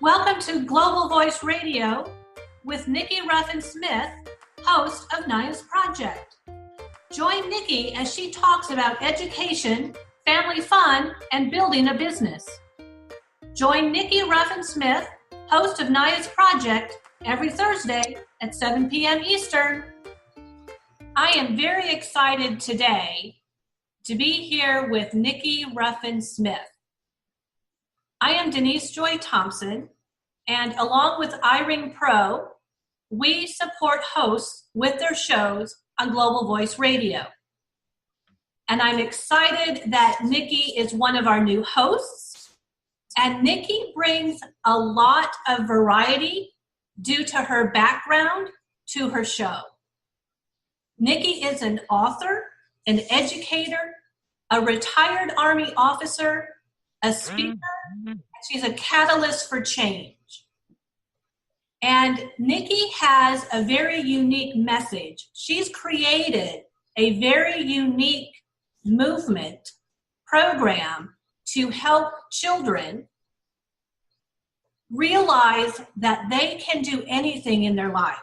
Welcome to Global Voice Radio with Nikki Ruffin Smith, host of NIA's Proeject. Join Nikki as she talks about education, family fun, and building a business. Join Nikki Ruffin Smith, host of NIA's Proeject, every Thursday at 7 p.m. Eastern. I am very excited today to be here with Nikki Ruffin Smith. I am Denise Joy Thompson, and along with iRing Pro, we support hosts with their shows on Global Voice Radio. And I'm excited that Nikki is one of our new hosts, and Nikki brings a lot of variety due to her background to her show. Nikki is an author, an educator, a retired Army officer, a speaker. She's a catalyst for change. And Nikki has a very unique message. She's created a very unique movement program to help children realize that they can do anything in their life.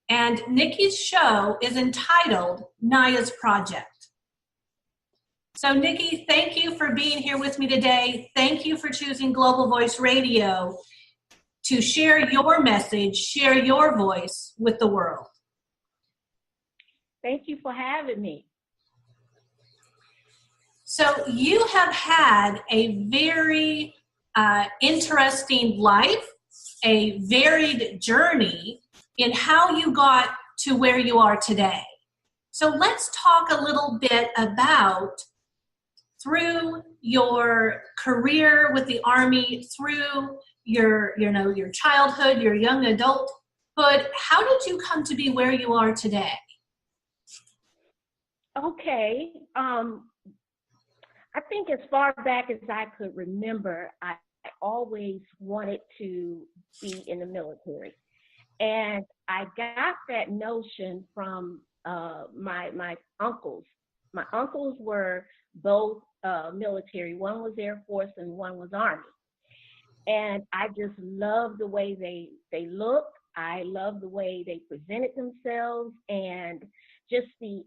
And Nikki's show is entitled NIA's Proeject. So Nikki, thank you for being here with me today. Thank you for choosing Global Voice Radio to share your message, share your voice with the world. Thank you for having me. So you have had a very interesting life, a varied journey in how you got to where you are today. So let's talk a little bit about through your career with the Army, through your childhood, your young adulthood, how did you come to be where you are today? Okay. I think as far back as I could remember, I always wanted to be in the military. And I got that notion from my uncles. My uncles were both military. One was Air Force and one was Army. And I just loved the way they looked. I loved the way they presented themselves and just the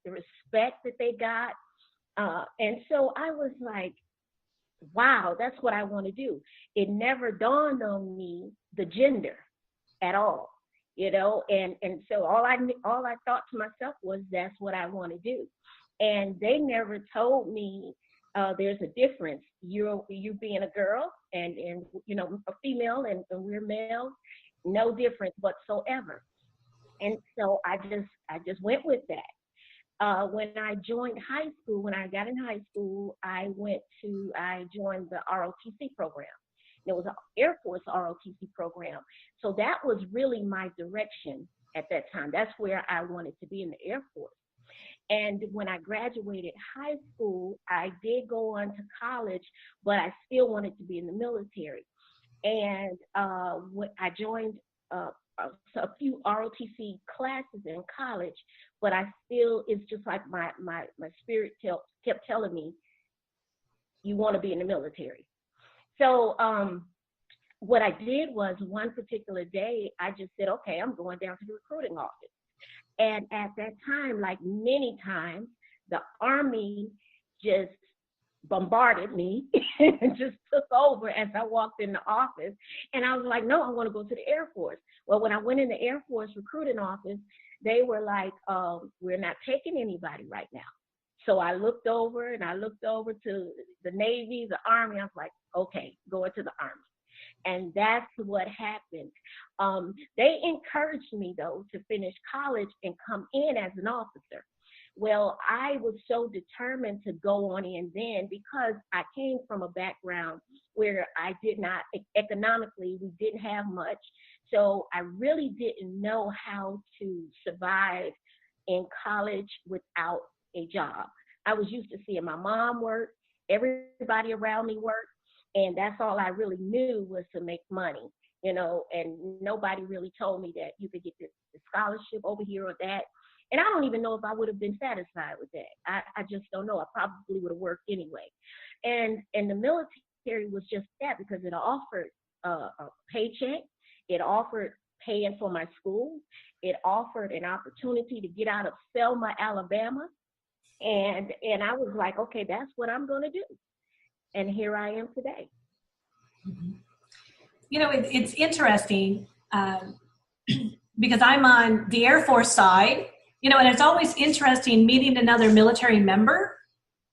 respect that they got. And so I was like, wow, that's what I want to do. It never dawned on me the gender at all, and so all I thought to myself was that's what I want to do. And they never told me there's a difference. You being a girl and a female and we're male, no difference whatsoever. And so I just went with that. When I joined high school, when I got in high school, I joined the ROTC program. It was an Air Force ROTC program. So that was really my direction at that time. That's where I wanted to be, in the Air Force. And when I graduated high school, I did go on to college, but I still wanted to be in the military. And when I joined a few ROTC classes in college, but it's just like my spirit kept telling me, you want to be in the military. So what I did was, one particular day, I just said, okay, I'm going down to the recruiting office. And at that time, like many times, the Army just bombarded me and just took over as I walked in the office. And I was like, no, I want to go to the Air Force. Well, when I went in the Air Force recruiting office, they were like, we're not taking anybody right now. So I looked over to the Navy, the Army. I was like, okay, going to the Army. And that's what happened. They encouraged me, though, to finish college and come in as an officer. Well, I was so determined to go on in then, because I came from a background where I did not, economically, we didn't have much. So I really didn't know how to survive in college without a job. I was used to seeing my mom work, everybody around me work, and that's all I really knew was to make money, and nobody really told me that you could get this scholarship over here or that. And I don't even know if I would have been satisfied with that. I just don't know. I probably would have worked anyway. And in the military, military was just that, because it offered a paycheck, it offered paying for my school, it offered an opportunity to get out of Selma, Alabama, and I was like, okay, that's what I'm going to do, and here I am today. You know, it's interesting because I'm on the Air Force side, you know, and it's always interesting meeting another military member,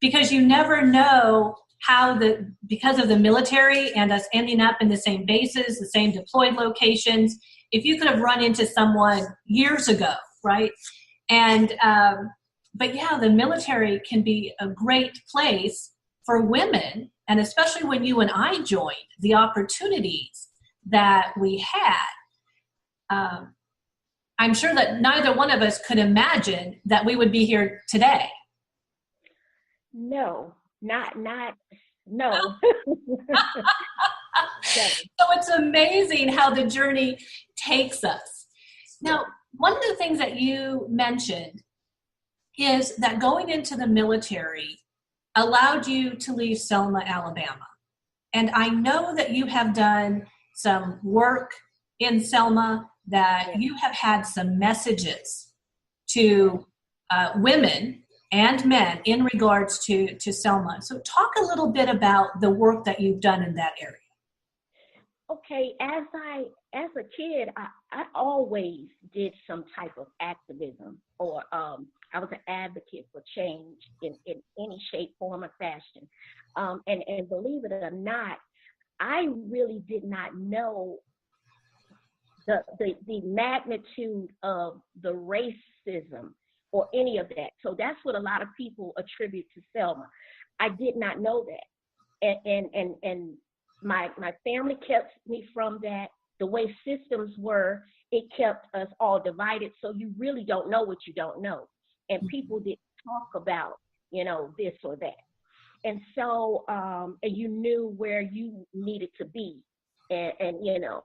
because you never know how because of the military and us ending up in the same bases, the same deployed locations, if you could have run into someone years ago, right? And, but yeah, the military can be a great place for women, and especially when you and I joined, the opportunities that we had. I'm sure that neither one of us could imagine that we would be here today. No, no. So it's amazing how the journey takes us. Now, one of the things that you mentioned is that going into the military allowed you to leave Selma, Alabama. And I know that you have done some work in Selma, that you have had some messages to women and men in regards to Selma. So talk a little bit about the work that you've done in that area. Okay, as a kid, I always did some type of activism, or I was an advocate for change in any shape, form, or fashion. And believe it or not, I really did not know the magnitude of the racism or any of that. So that's what a lot of people attribute to Selma. I did not know that. And my family kept me from that. The way systems were, it kept us all divided. So you really don't know what you don't know. And people didn't talk about, you know, this or that. And so, and you knew where you needed to be. And you know,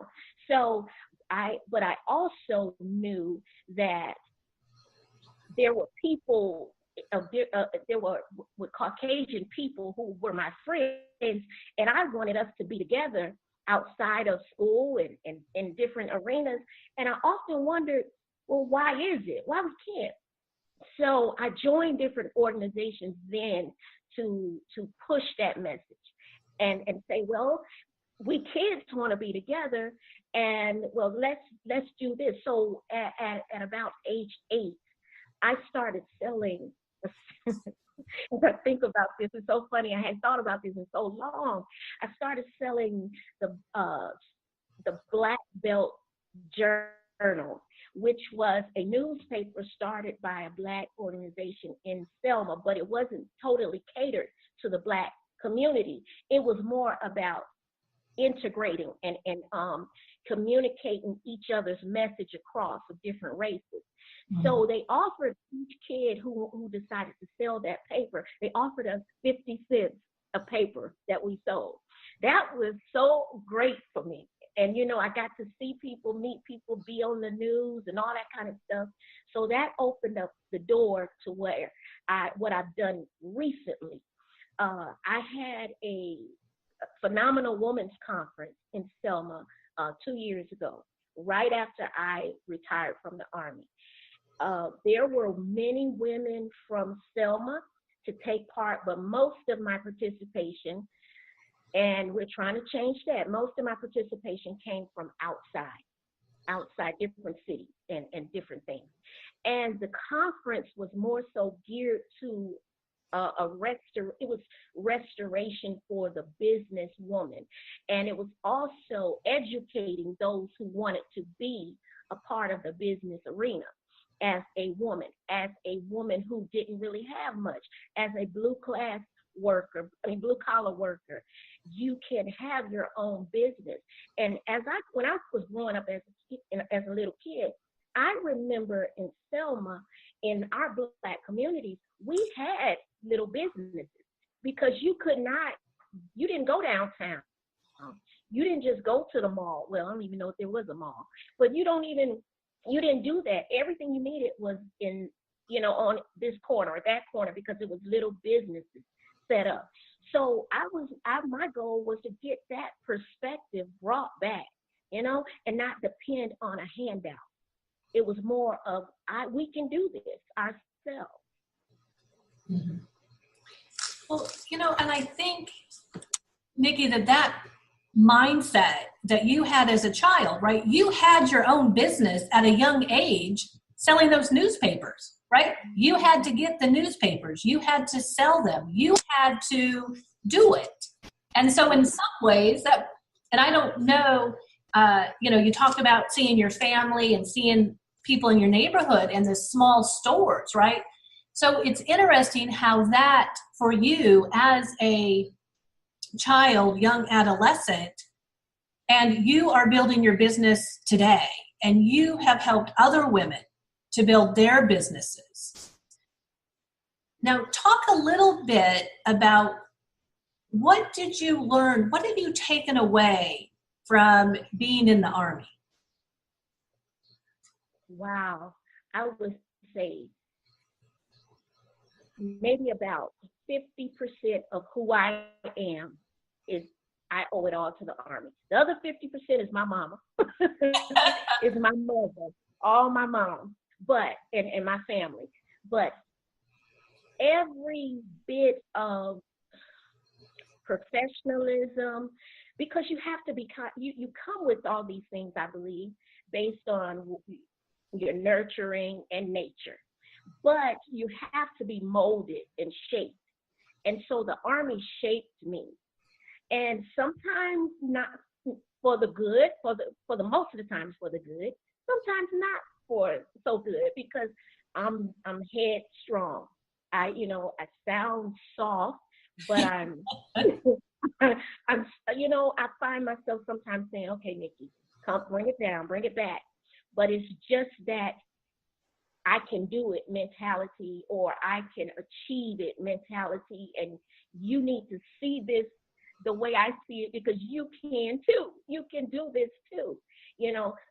so but I also knew that there were people, there were Caucasian people who were my friends, and I wanted us to be together outside of school and in different arenas. And I often wondered, well, why is it? Why we can't? So I joined different organizations then to push that message and say, well, we kids want to be together, and well, let's do this. So at about age 8, I started selling. As I think about this, it's so funny. I hadn't thought about this in so long. I started selling the Black Belt Journal, which was a newspaper started by a Black organization in Selma, but it wasn't totally catered to the Black community. It was more about integrating and communicating each other's message across the different races. Mm-hmm. So they offered each kid who decided to sell that paper, they offered us 50 cents a paper that we sold. That was so great for me. And, you know, I got to see people, meet people, be on the news and all that kind of stuff. So that opened up the door to where what I've done recently. I had a Phenomenal Women's Conference in Selma 2 years ago, right after I retired from the Army. There were many women from Selma to take part, but most of my participation, and we're trying to change that, most of my participation came from outside different cities and different things. And the conference was more so geared to it was restoration for the business woman. And it was also educating those who wanted to be a part of the business arena as a woman who didn't really have much, as a blue collar worker, you can have your own business. And when I was growing up as a little kid, I remember in Selma, in our Black communities, we had little businesses because you didn't go downtown. You didn't just go to the mall. Well, I don't even know if there was a mall, but you didn't do that. Everything you needed was on this corner or that corner, because it was little businesses set up. So my goal was to get that perspective brought back, and not depend on a handout. It was more of, we can do this ourselves. Mm-hmm. Well, and I think, Nikki, that mindset that you had as a child, right? You had your own business at a young age selling those newspapers, right? You had to get the newspapers. You had to sell them. You had to do it. And so in some ways and I don't know, you talked about seeing your family and seeing people in your neighborhood and the small stores, right? So it's interesting how that for you as a child, young adolescent, and you are building your business today, and you have helped other women to build their businesses. Now, talk a little bit about what did you learn? What have you taken away from being in the Army? Wow. I would say maybe about 50% of who I am is I owe it all to the Army. The other 50% is my mama, is my mother, all my mom, and my family. But every bit of professionalism, because you have to you come with all these things, I believe, based on your nurturing and nature. But you have to be molded and shaped. And so the Army shaped me. And sometimes not for the good, for the most of the times for the good, sometimes not for so good, because I'm headstrong. I sound soft, but I'm I find myself sometimes saying, okay, Nikki, come, bring it down, bring it back. But it's just that I can do it mentality, or I can achieve it mentality, and you need to see this the way I see it, because you can too. You can do this too.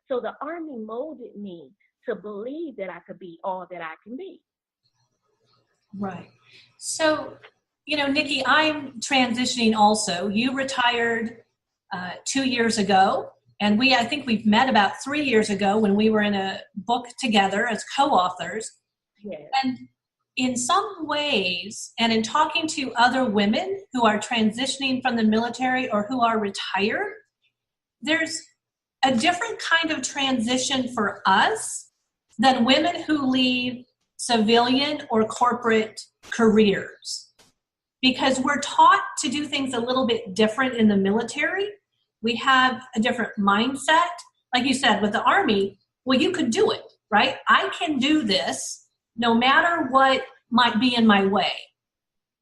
So the Army molded me to believe that I could be all that I can be. Right. So, Nikki, I'm transitioning also. You retired 2 years ago, and I think we've met about 3 years ago when we were in a book together as co-authors. Yes. And in some ways, and in talking to other women who are transitioning from the military or who are retired, there's a different kind of transition for us than women who leave civilian or corporate careers, because we're taught to do things a little bit different in the military. We have a different mindset. Like you said, with the Army, well, you could do it, right? I can do this no matter what might be in my way.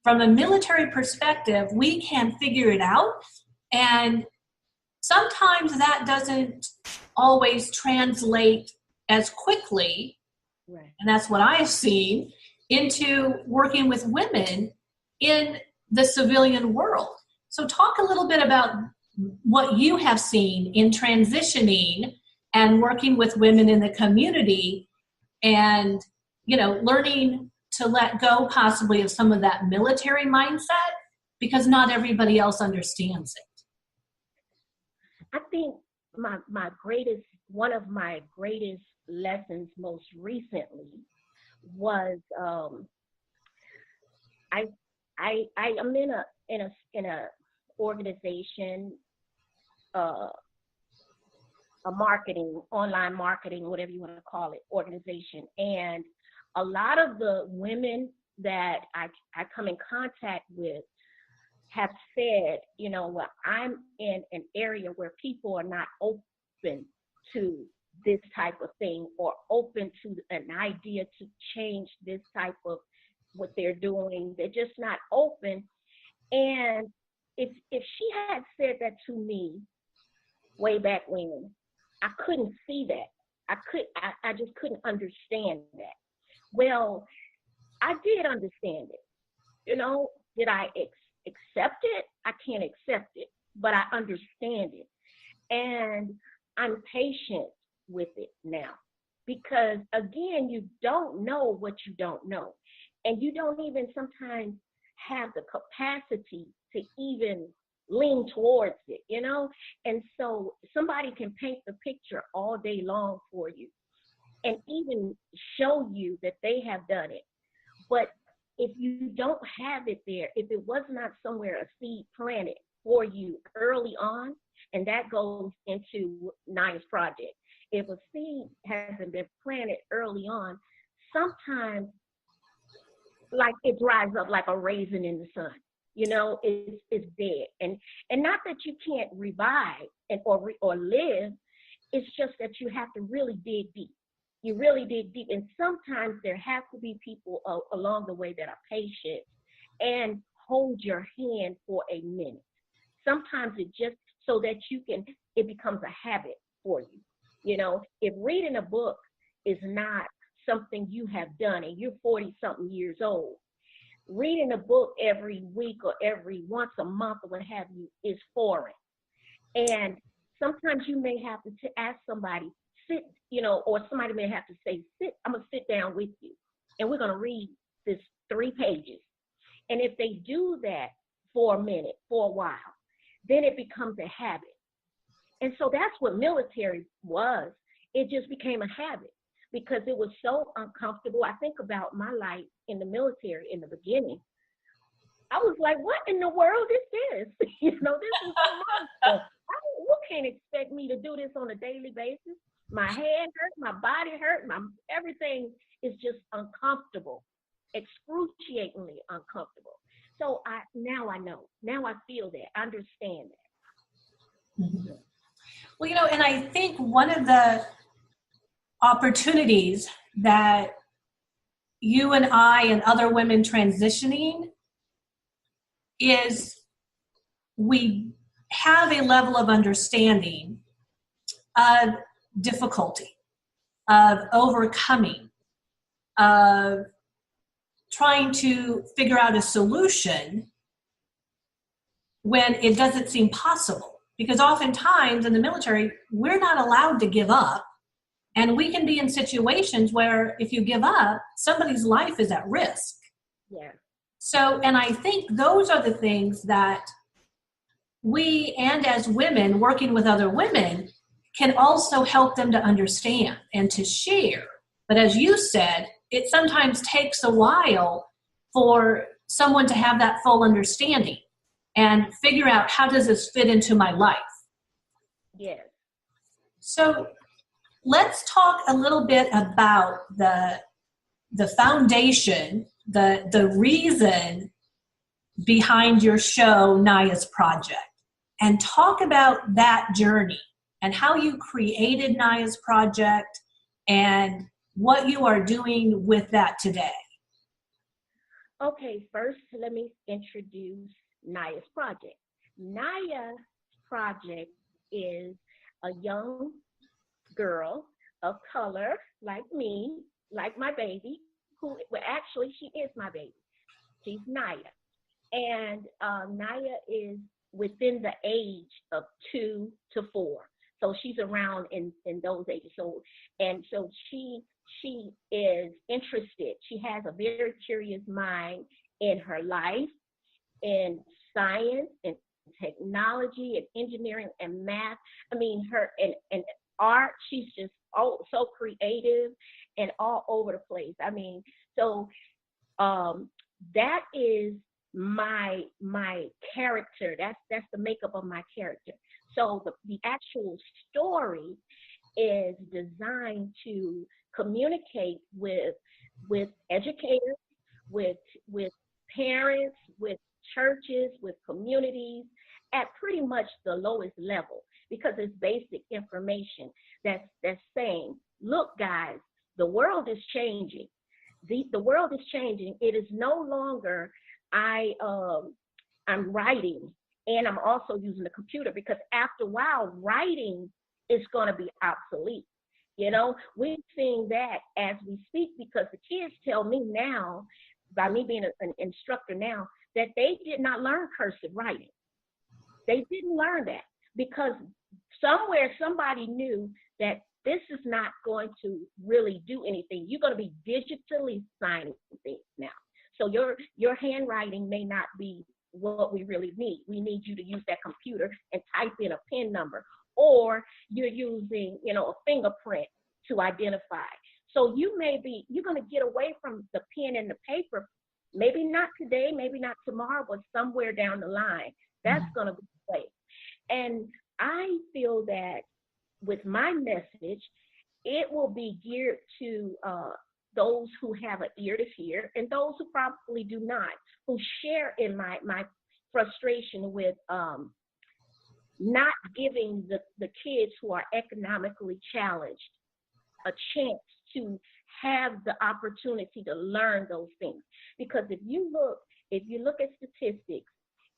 From a military perspective, we can figure it out. And sometimes that doesn't always translate as quickly, right. And that's what I've seen, into working with women in the civilian world. So talk a little bit about what you have seen in transitioning and working with women in the community, and learning to let go possibly of some of that military mindset, because not everybody else understands it. I think one of my greatest lessons most recently was I am in a organization, a online marketing, whatever you want to call it, organization. And a lot of the women that I come in contact with have said, well, I'm in an area where people are not open to this type of thing, or open to an idea to change this type of what they're doing. They're just not open. And if she had said that to me way back when, I couldn't see that. I just couldn't understand that. Well, I did understand it. Did I accept it? I can't accept it, but I understand it. And I'm patient with it now, because again, you don't know what you don't know. And you don't even sometimes have the capacity to even lean towards it, you know? And so somebody can paint the picture all day long for you and even show you that they have done it. But if you don't have it there, if it was not somewhere a seed planted for you early on, and that goes into Naya's project. If a seed hasn't been planted early on, sometimes like it dries up like a raisin in the sun. You know, it's dead. And not that you can't revive or live, it's just that you have to really dig deep. You really dig deep. And sometimes there have to be people along the way that are patient and hold your hand for a minute. Sometimes it just so that it becomes a habit for you. You know, if reading a book is not something you have done and you're 40 something years old, reading a book every week or every once a month or what have you is foreign. And sometimes you may have to ask somebody, sit, you know, or somebody may have to say, I'm going to sit down with you and we're going to read this 3 pages. And if they do that for a minute, for a while, then it becomes a habit. And so that's what military was. It just became a habit because it was so uncomfortable. I think about my life in the military in the beginning. I was like, what in the world is this? You know, this is a monster. You can't expect me to do this on a daily basis. My head hurt, my body hurt, everything is just uncomfortable, excruciatingly uncomfortable. So now I know. Now I feel that. I understand that. Mm-hmm. Well, you know, and I think one of the opportunities that you and I and other women transitioning is we have a level of understanding of difficulty, of overcoming, of trying to figure out a solution when it doesn't seem possible. Because oftentimes in the military, we're not allowed to give up. And we can be in situations where if you give up, somebody's life is at risk. Yeah. So, and I think those are the things that we, and as women working with other women, can also help them to understand and to share. But as you said, it sometimes takes a while for someone to have that full understanding and figure out, how does this fit into my life? Yes. So let's talk a little bit about the foundation, the reason behind your show, Naya's Project, and talk about that journey and how you created Naya's Project and what you are doing with that today. Okay, first let me introduce Naya's Project. Naya's Project is a young girl of color like me, like my baby, actually she is my baby. She's Naya. And Naya is within the age of 2 to 4. So she's around in those ages. So she is interested. She has a very curious mind in her life, in science and technology and engineering and math. I mean, her and art, she's just so creative and all over the place. I mean, so that is my character. That's the makeup of my character. So the actual story is designed to communicate with educators, with parents, with churches, with communities at pretty much the lowest level, because it's basic information that's saying, look guys, the world is changing. The world is changing. It is no longer I'm writing and I'm also using the computer, because after a while writing is going to be obsolete. You know, we're seeing that as we speak, because the kids tell me now, by me being an instructor now, that they did not learn cursive writing. They didn't learn that because somewhere somebody knew that this is not going to really do anything. You're going to be digitally signing things now. So your handwriting may not be what we really need. We need you to use that computer and type in a PIN number, or you're using, a fingerprint to identify. So you're going to get away from the pen and the paper, maybe not today, maybe not tomorrow, but somewhere down the line. That's going to be the way. And I feel that with my message, it will be geared to those who have an ear to hear and those who probably do not, who share in my frustration with not giving the kids who are economically challenged a chance to have the opportunity to learn those things. Because if you look at statistics,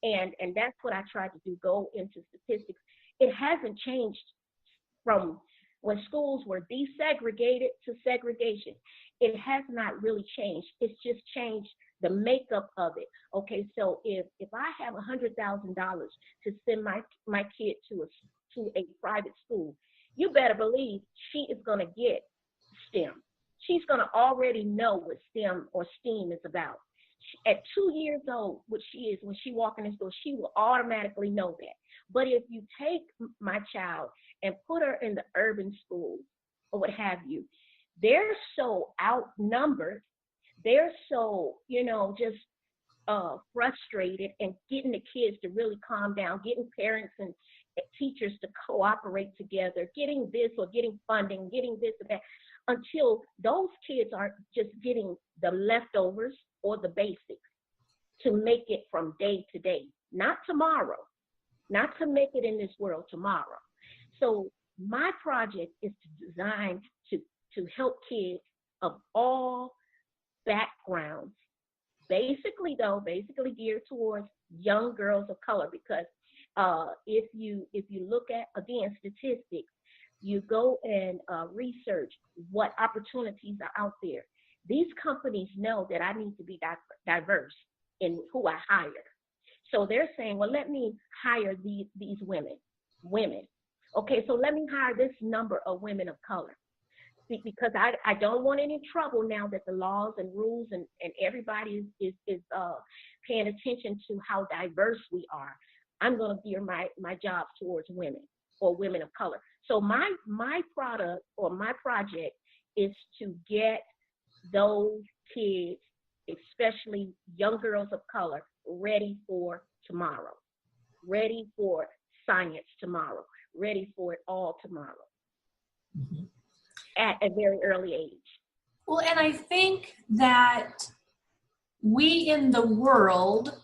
and that's what I try to do, go into statistics, it hasn't changed from when schools were desegregated to segregation. It has not really changed. It's just changed the makeup of it. Okay, so if I have $100,000 to send my kid to a private school, you better believe she is going to get STEM. She's going to already know what STEM or STEAM is about. At 2 years old, which she is, when she walks in the store, she will automatically know that. But if you take my child and put her in the urban school or what have you, they're so outnumbered. They're so, just frustrated, and getting the kids to really calm down, getting parents and teachers to cooperate together, getting this or getting funding, getting this or that, until those kids are just getting the leftovers or the basics to make it from day to day, not tomorrow, not to make it in this world tomorrow. So my project is designed to help kids of all backgrounds, basically geared towards young girls of color, because if you look at, again, statistics, you go and research what opportunities are out there. These companies know that I need to be diverse in who I hire. So they're saying, well, let me hire these women. Okay, so let me hire this number of women of color, because I don't want any trouble now that the laws and rules and everybody is paying attention to how diverse we are. I'm going to gear my jobs towards women or women of color. So my product or my project is to get those kids, especially young girls of color, ready for tomorrow, ready for science tomorrow, ready for it all tomorrow, at a very early age. Well, and I think that we in the world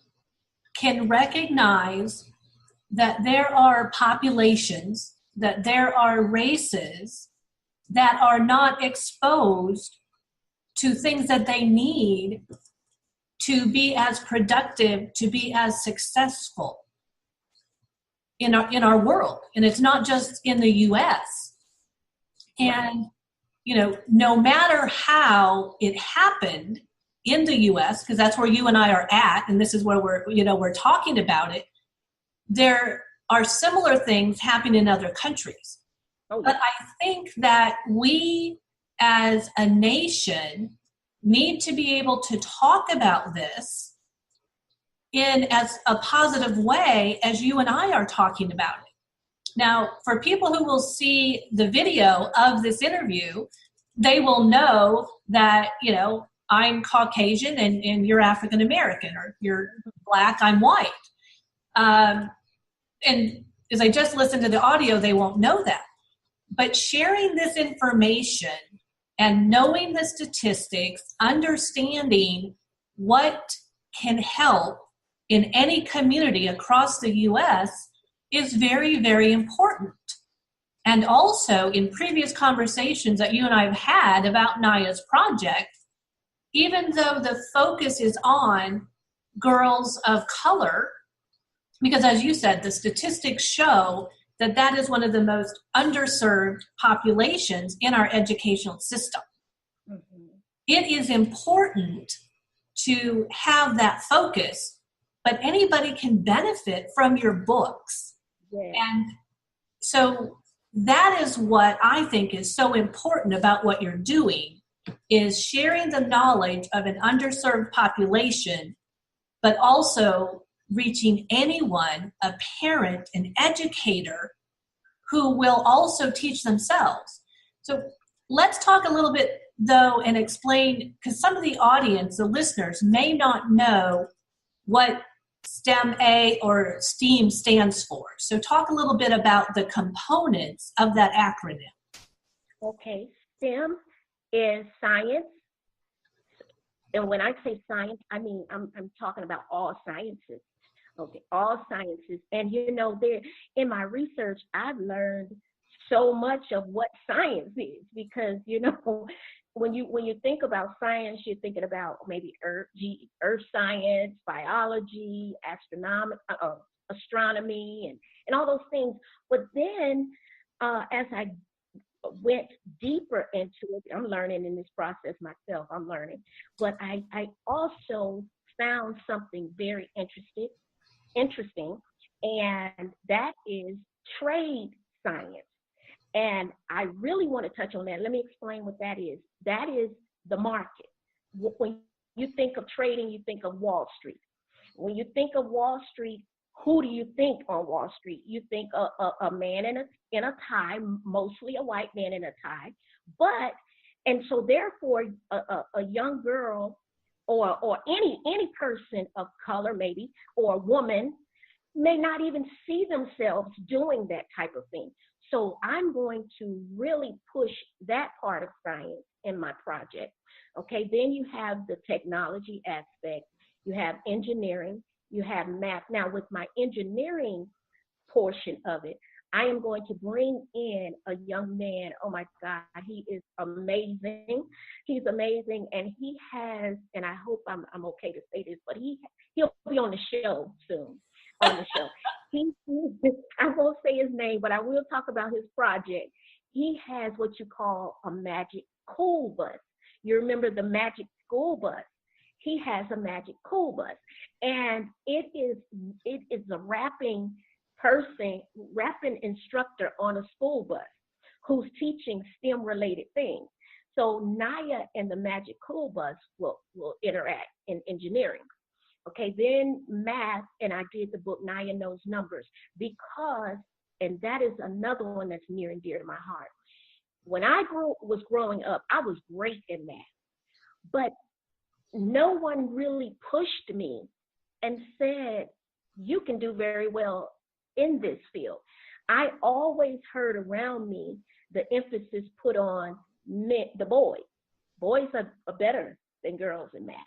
can recognize that there are populations, that there are races that are not exposed to things that they need to be as productive, to be as successful in our world. And it's not just in the US. And, no matter how it happened in the US, because that's where you and I are at, and this is where we're talking about it, there are similar things happening in other countries. Oh, yeah. But I think that we as a nation need to be able to talk about this in as a positive way as you and I are talking about it. Now, for people who will see the video of this interview, they will know that, I'm Caucasian and you're African American, or you're Black, I'm white. And as I just listened to the audio, they won't know that. But sharing this information and knowing the statistics, understanding what can help in any community across the U.S. is very, very important. And also, in previous conversations that you and I have had about Naya's project, even though the focus is on girls of color, because as you said, the statistics show that is one of the most underserved populations in our educational system. Mm-hmm. It is important to have that focus, but anybody can benefit from your books. Yeah. And so that is what I think is so important about what you're doing, is sharing the knowledge of an underserved population, but also reaching anyone, a parent, an educator, who will also teach themselves. So let's talk a little bit, though, and explain, because some of the audience, the listeners, may not know what STEM A or STEAM stands for. So talk a little bit about the components of that acronym. Okay, STEM is science. And when I say science, I mean, I'm talking about all sciences. Okay, all sciences. And there in my research, I've learned so much of what science is, because when you think about science, you're thinking about maybe earth science, biology, astronomy, and all those things. But then as I went deeper into it, I'm learning in this process myself, I'm learning. But I also found something very interesting, and that is trade science. And I really want to touch on that. Let me explain what that is. That is the market. When you think of trading, you think of Wall Street. When you think of Wall Street, who do you think on Wall Street? You think a man in a tie, mostly a white man in a tie. And so therefore, a young girl or any person of color maybe, or a woman, may not even see themselves doing that type of thing. So I'm going to really push that part of science in my project. Okay, then you have the technology aspect, you have engineering, you have math. Now with my engineering portion of it, I am going to bring in a young man. Oh my God, he is amazing. He's amazing, and he has, and I hope I'm okay to say this, but he'll be on the show soon. On the show, I won't say his name, but I will talk about his project. He has what you call a magic school bus. You remember the magic school bus? He has a magic school bus, and it is a rapping instructor on a school bus who's teaching STEM related things. So Naya and the magic school bus will interact in engineering. Okay, then math, and I did the book Naya Knows Numbers, because, and that is another one that's near and dear to my heart. When I was growing up, I was great in math, but no one really pushed me and said, you can do very well in this field. I always heard around me the emphasis put on the boys. Boys are better than girls in math.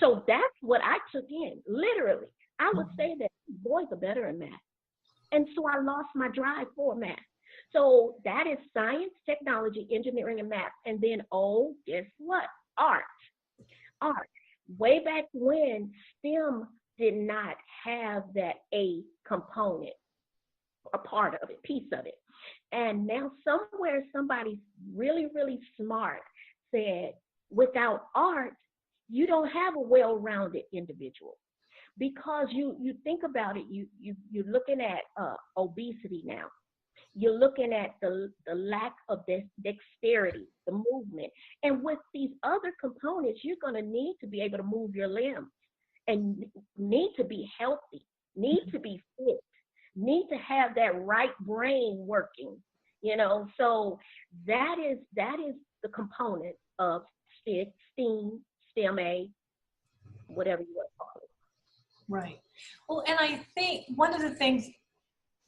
So that's what I took in, literally. I would say that boys are better in math. And so I lost my drive for math. So that is science, technology, engineering, and math. And then, guess what? Art. Way back when, STEM did not have that A component, a part of it, piece of it. And now somewhere somebody really, really smart said, without art, you don't have a well-rounded individual. Because you think about it, you're looking at obesity now. You're looking at the lack of dexterity, the movement. And with these other components, you're going to need to be able to move your limbs and need to be healthy, need to be fit, need to have that right brain working, So that is the component of STEAM, STEM A, whatever you want to call it. Right. Well, and I think one of the things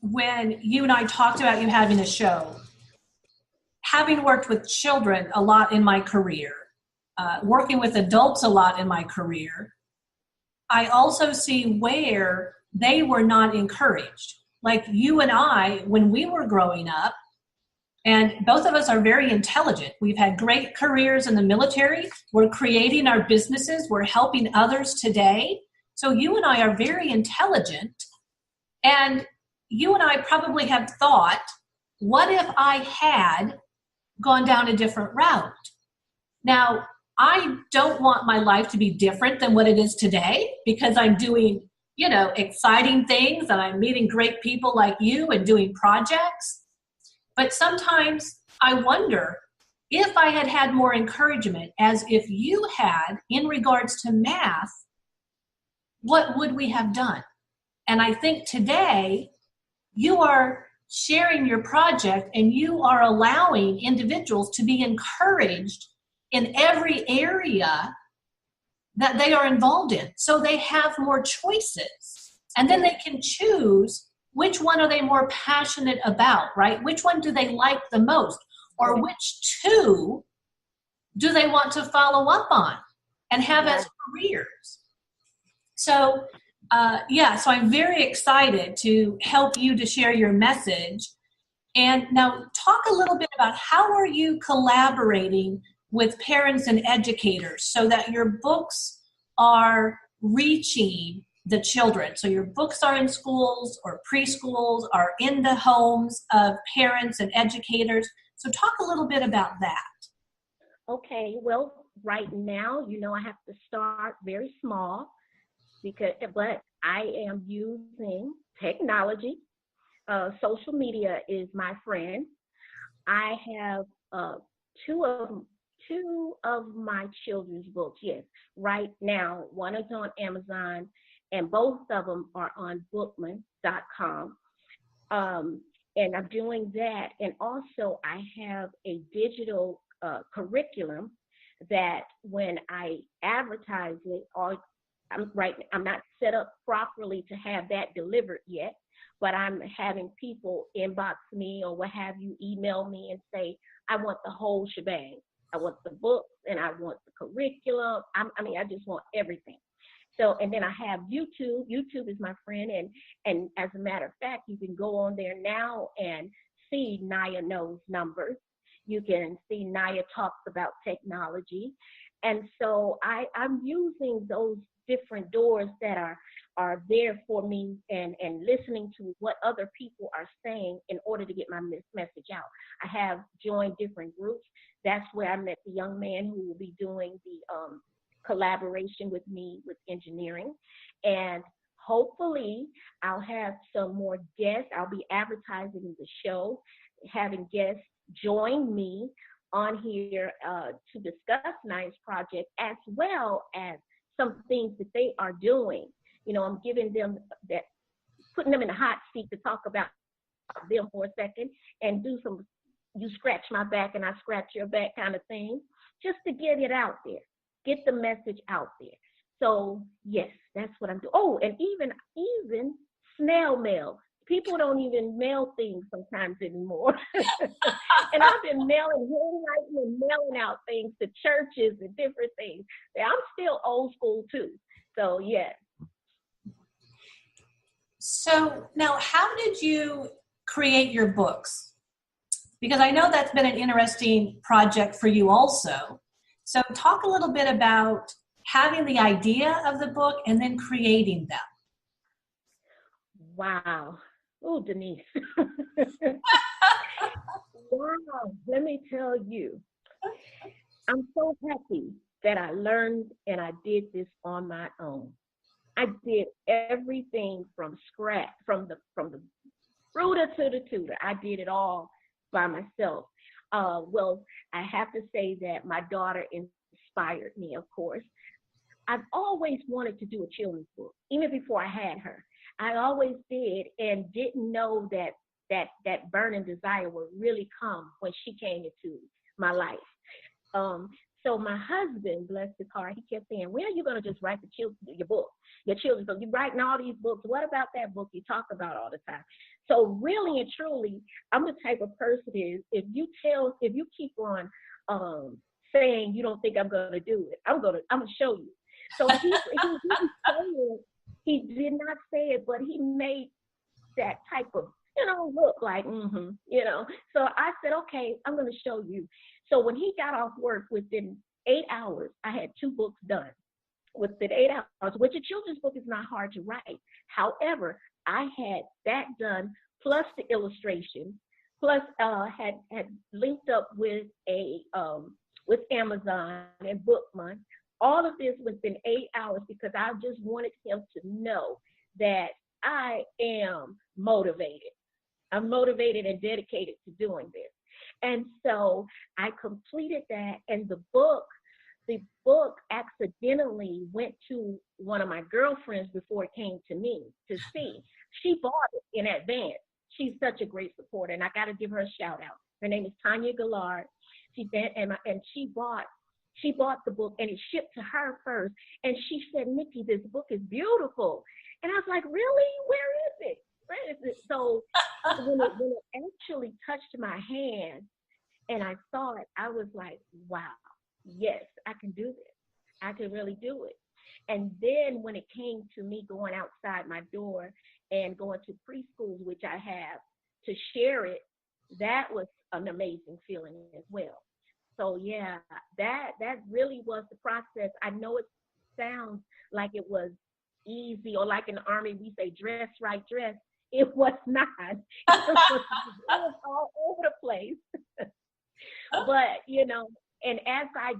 when you and I talked about you having a show, having worked with children a lot in my career, working with adults a lot in my career, I also see where they were not encouraged. Like you and I, when we were growing up, and both of us are very intelligent. We've had great careers in the military. We're creating our businesses. We're helping others today. So you and I are very intelligent. And you and I probably have thought, what if I had gone down a different route? Now, I don't want my life to be different than what it is today, because I'm doing, exciting things, and I'm meeting great people like you and doing projects. But sometimes I wonder, if I had had more encouragement, as if you had in regards to math, what would we have done? And I think today you are sharing your project and you are allowing individuals to be encouraged in every area that they are involved in. So they have more choices. And then they can choose which one are they more passionate about, right? Which one do they like the most? Or which two do they want to follow up on and have as careers? So, so I'm very excited to help you to share your message. And now talk a little bit about how are you collaborating with parents and educators so that your books are reaching the children. So your books are in schools or preschools, are in the homes of parents and educators. So talk a little bit about that. Okay, well, right now, I have to start very small but I am using technology. Social media is my friend. I have two of my children's books. Yes, right now, one is on Amazon, and both of them are on bookman.com. And I'm doing that. And also, I have a digital curriculum that when I advertise it, I'm not set up properly to have that delivered yet, but I'm having people inbox me or what have you, email me and say, I want the whole shebang. I want the books and I want the curriculum. I just want everything. So, and then I have YouTube. YouTube is my friend. And as a matter of fact, you can go on there now and see Naya Knows Numbers. You can see Naya talks about technology. And so I'm using those different doors that are there for me and listening to what other people are saying in order to get my message out. I have joined different groups. That's where I met the young man who will be doing the collaboration with me with engineering. And hopefully I'll have some more guests. I'll be advertising the show, having guests join me on here to discuss Nice Project, as well as some things that they are doing. I'm giving them that, putting them in the hot seat to talk about them for a second and do some, you scratch my back and I scratch your back kind of thing, just to get it out there, get the message out there. So yes, that's what I'm doing. Oh, and even snail mail. People don't even mail things sometimes anymore. And I've been handwriting and mailing out things to churches and different things. I'm still old school too. So yes. So now, how did you create your books? Because I know that's been an interesting project for you also. So talk a little bit about having the idea of the book and then creating them. Wow. Oh, Denise. Wow. Let me tell you, I'm so happy that I learned and I did this on my own. I did everything from scratch, from the rooter to the tutor. I did it all by myself. Well, I have to say that my daughter inspired me, of course. I've always wanted to do a children's book, even before I had her. I always did, and didn't know that burning desire would really come when she came into my life. So my husband, bless his heart, he kept saying, when are you going to just write your book, your children's book? You're writing all these books. What about that book you talk about all the time? So really and truly, I'm the type of person is, if you keep on saying you don't think I'm going to do it, I'm going to show you. So he didn't say it. He did not say it, but he made that type of, look like, So I said, okay, I'm going to show you. So when he got off work, within 8 hours, I had 2 books done. Within 8 hours, which a children's book is not hard to write. However, I had that done, plus the illustration, plus had linked up with with Amazon and Bookman. All of this within 8 hours, because I just wanted him to know that I am motivated. I'm motivated and dedicated to doing this. And so I completed that, and the book accidentally went to one of my girlfriends before it came to me to see. She bought it in advance. She's such a great supporter, and I got to give her a shout out. Her name is Tanya Gillard. And she bought the book, and it shipped to her first. And she said, "Nikki, this book is beautiful." And I was like, "Really? Where is it? Where is it?" So when it actually touched my hand and I saw it, I was like, "Wow, yes, I can do this. I can really do it." And then when it came to me going outside my door and going to preschools, which I have, to share it, that was an amazing feeling as well. So yeah, that really was the process. I know it sounds like it was easy, or like in the Army we say dress right dress. It was not. It was all over the place. But and as I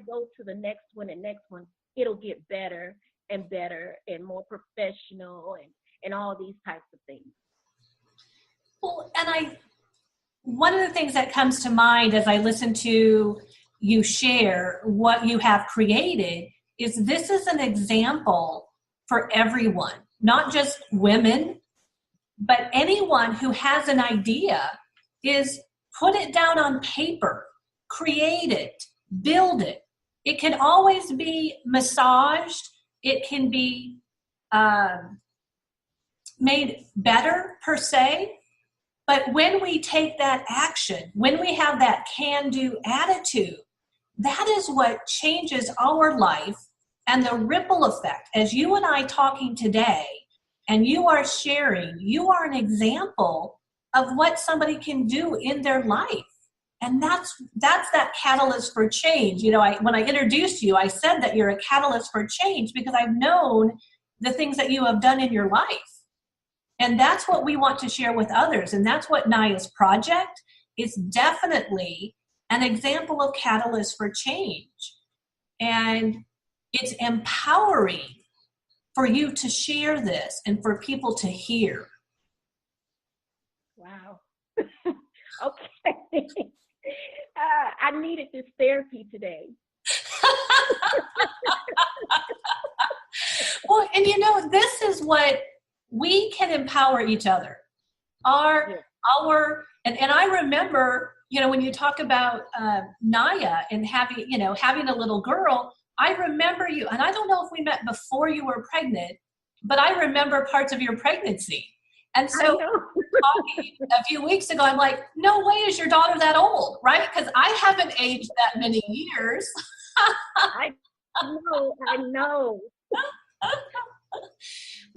go to the next one and next one, it'll get better and better and more professional and all these types of things. Well, and one of the things that comes to mind as I listen to you share what you have created is this is an example for everyone, not just women, but anyone who has an idea. Is put it down on paper, create it, build it. It can always be massaged. It can be made better per se. But when we take that action, when we have that can-do attitude, that is what changes our life, and the ripple effect. As you and I talking today, and you are sharing, you are an example of what somebody can do in their life. And that's that catalyst for change. When I introduced you, I said that you're a catalyst for change because I've known the things that you have done in your life. And that's what we want to share with others. And that's what Naya's project is, definitely an example of catalyst for change. And it's empowering for you to share this and for people to hear. Wow. Okay. I needed this therapy today. Well, and this is what we can empower each other. And I remember, when you talk about Naya and having a little girl, I remember you, and I don't know if we met before you were pregnant, but I remember parts of your pregnancy. And so talking a few weeks ago, I'm like, no way is your daughter that old, right? Because I haven't aged that many years. I know.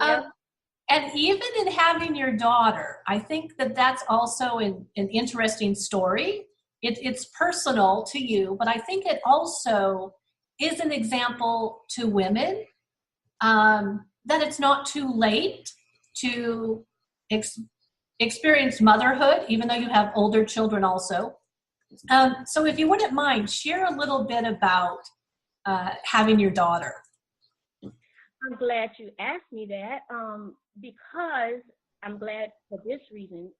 Yep. And even in having your daughter, I think that that's also an interesting story. It's personal to you, but I think it also is an example to women that it's not too late to experience motherhood, even though you have older children also. So if you wouldn't mind, share a little bit about having your daughter. I'm glad you asked me that because I'm glad for this reason.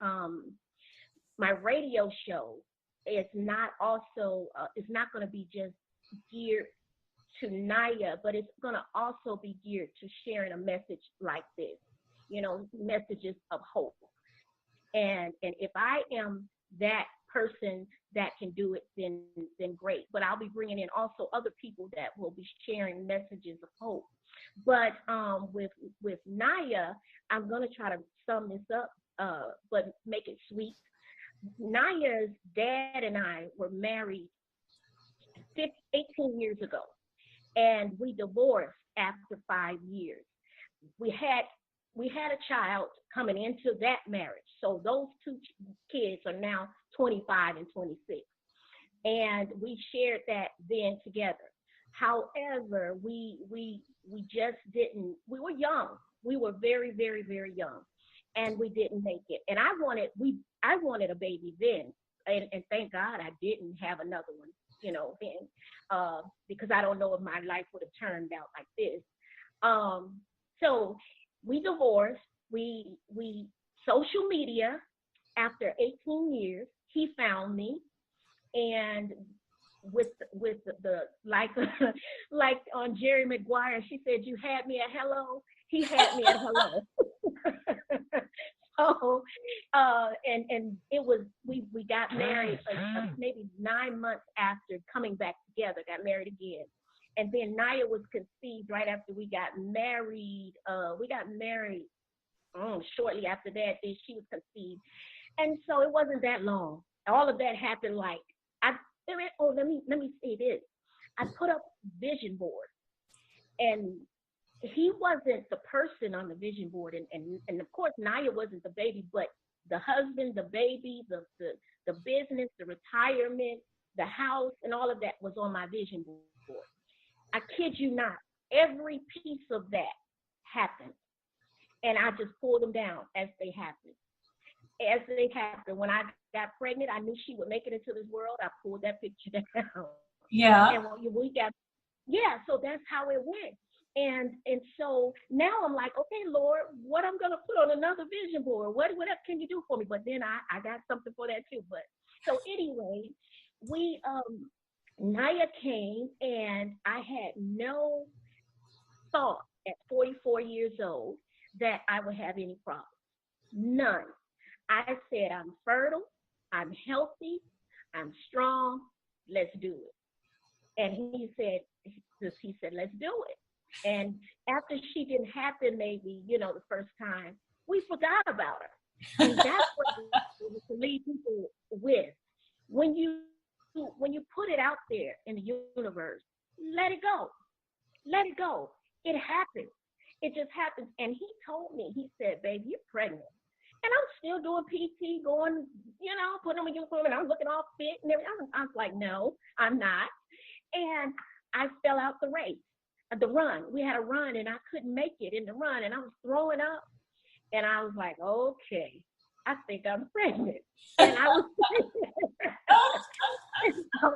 My radio show is not going to be just geared to Naya, but it's going to also be geared to sharing a message like this, messages of hope. And if I am that person that can do it, then great. But I'll be bringing in also other people that will be sharing messages of hope. But with Naya, I'm going to try to sum this up, but make it sweet. Naya's dad and I were married 18 years ago, and we divorced after 5 years. We had a child coming into that marriage. So those two kids are now 25 and 26. And we shared that then together. However, we just didn't, we were young. We were very, very, very young, and we didn't make it. And I wanted a baby then. And thank God I didn't have another one, then, because I don't know if my life would have turned out like this. So we divorced. We social media after 18 years. he found me, and with the like like on Jerry Maguire, she said, "You had me at hello." He had me at hello. So, and it was we got married maybe 9 months after coming back together. Got married again, and then Naya was conceived right after we got married. We got married shortly after that. Then she was conceived, and so it wasn't that long. All of that happened like let me say this. I put up vision board, and he wasn't the person on the vision board, and of course Naya wasn't the baby, but the husband, the baby, the business, the retirement, the house, and all of that was on my vision board. I kid you not, every piece of that happened, and I just pulled them down as they happened. As they happened, when I got pregnant, I knew she would make it into this world. I pulled that picture down. Yeah. And so that's how it went. And so now I'm like, okay, Lord, what I'm gonna put on another vision board? What else can you do for me? But then I got something for that too. But so anyway, we Naya came, and I had no thought at 44 years old that I would have any problems. None. I said, I'm fertile, I'm healthy, I'm strong, let's do it. And he said, let's do it. And after she didn't happen, maybe, the first time, we forgot about her. And that's what we to leave people with. When you put it out there in the universe, let it go. Let it go. It happens. It just happens. And he told me, he said, babe, you're pregnant. And I'm still doing PT, going, putting on my uniform, and I'm looking all fit and everything. I was like, no, I'm not. And I fell out the race, the run. We had a run, and I couldn't make it in the run, and I was throwing up. And I was like, okay, I think I'm pregnant. And I was so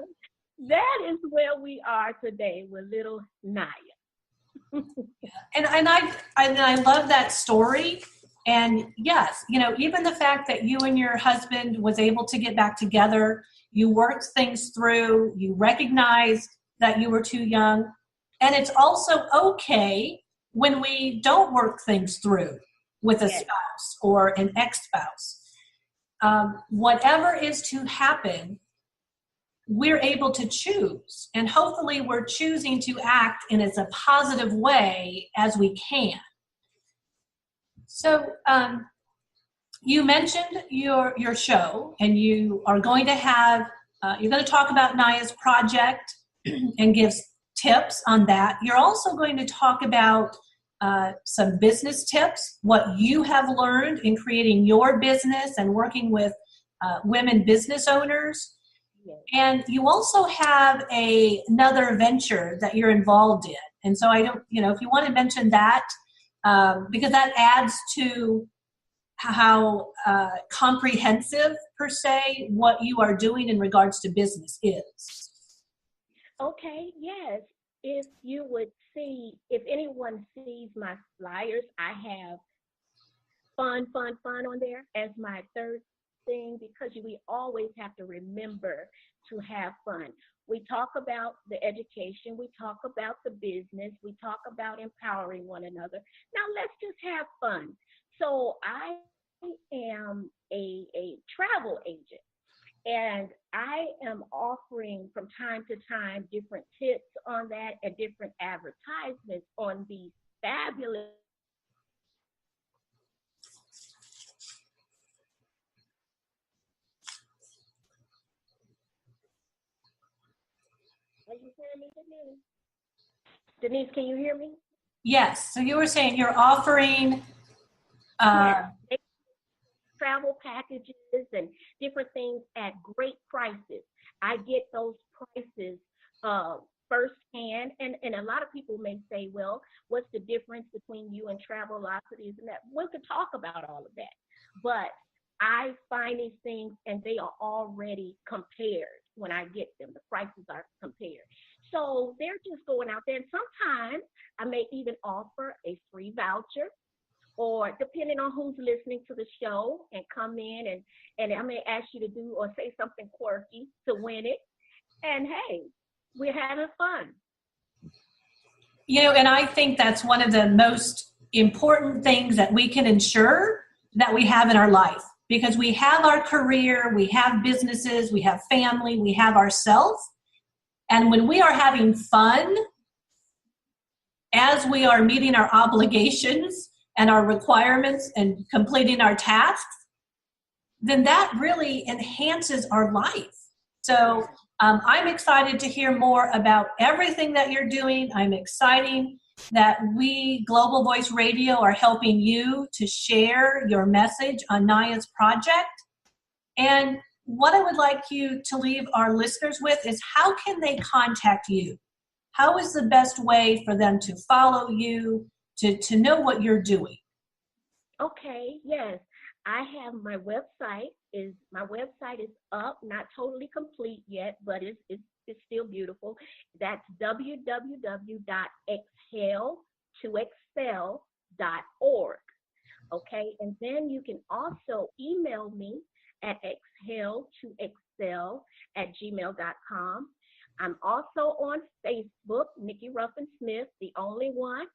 that is where we are today with little Naya. And I love that story. And yes, even the fact that you and your husband was able to get back together, you worked things through, you recognized that you were too young. And it's also okay when we don't work things through with a spouse or an ex-spouse. Whatever is to happen, we're able to choose. And hopefully we're choosing to act in as a positive way as we can. So you mentioned your show, and you are going to have, you're going to talk about Naya's project and give tips on that. You're also going to talk about some business tips, what you have learned in creating your business and working with women business owners. Yes. And you also have another venture that you're involved in. And so if you want to mention that, because that adds to how comprehensive, per se, what you are doing in regards to business is. Okay, yes. If you would see, if anyone sees my flyers, I have fun on there as my third thing, because we always have to remember to have fun. We talk about the education, we talk about the business, we talk about empowering one another. Now let's just have fun. So I am a travel agent, and I am offering from time to time different tips on that and different advertisements on these fabulous. Are you hearing me, Denise? Denise, can you hear me? Yes. So you were saying you're offering travel packages and different things at great prices. I get those prices firsthand, and a lot of people may say, well, what's the difference between you and Travelocities and that? We could talk about all of that, but I find these things and they are already compared. When I get them, the prices are compared. So they're just going out there, and sometimes I may even offer a free voucher or depending on who's listening to the show, and come in and I may ask you to do or say something quirky to win it. And hey, we're having fun. And I think that's one of the most important things that we can ensure that we have in our life, because we have our career, we have businesses, we have family, we have ourselves. And when we are having fun, as we are meeting our obligations and our requirements and completing our tasks, then that really enhances our life. So I'm excited to hear more about everything that you're doing. I'm excited that we, Global Voice Radio, are helping you to share your message on NAYA's project. And what I would like you to leave our listeners with is, how can they contact you? How is the best way for them to follow you, to know what you're doing? Okay, yes. I have my website. My website is up, not totally complete yet, but it's still beautiful. That's www.exhaletoexcel.org. Okay, and then you can also email me at exhaletoexcel@gmail.com. I'm also on Facebook, Nikki Ruffin Smith, the only one.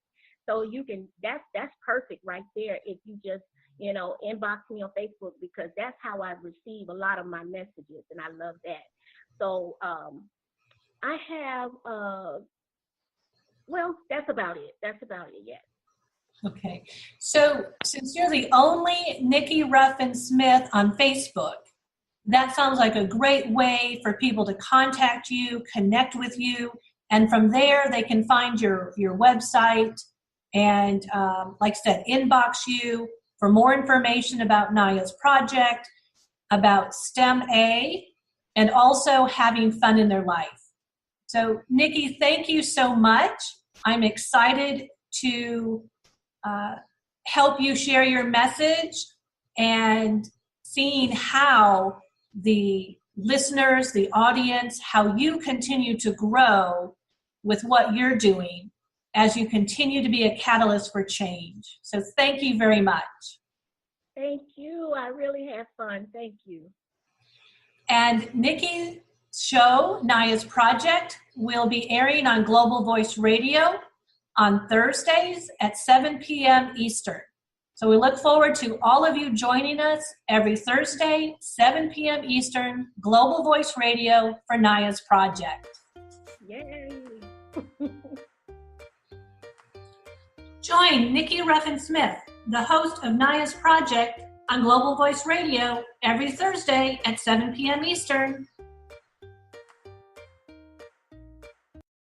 So you can, that's perfect right there if you just, inbox me on Facebook, because that's how I receive a lot of my messages, and I love that. So I have, that's about it. Yes. Okay. So since you're the only Nikki Ruffin Smith on Facebook, that sounds like a great way for people to contact you, connect with you, and from there they can find your website and, like I said, inbox you for more information about NAYA's project, about STEM A, and also having fun in their life. So, Nikki, thank you so much. I'm excited to help you share your message and seeing how the listeners, the audience, how you continue to grow with what you're doing as you continue to be a catalyst for change. So thank you very much. Thank you. I really had fun. Thank you. And Nikki's show, NAYA's Project, will be airing on Global Voice Radio on Thursdays at 7 p.m. Eastern. So we look forward to all of you joining us every Thursday, 7 p.m. Eastern, Global Voice Radio for NAYA's Project. Yay! Join Nikki Ruffin Smith, the host of NAYA's Project, on Global Voice Radio every Thursday at 7 p.m. Eastern.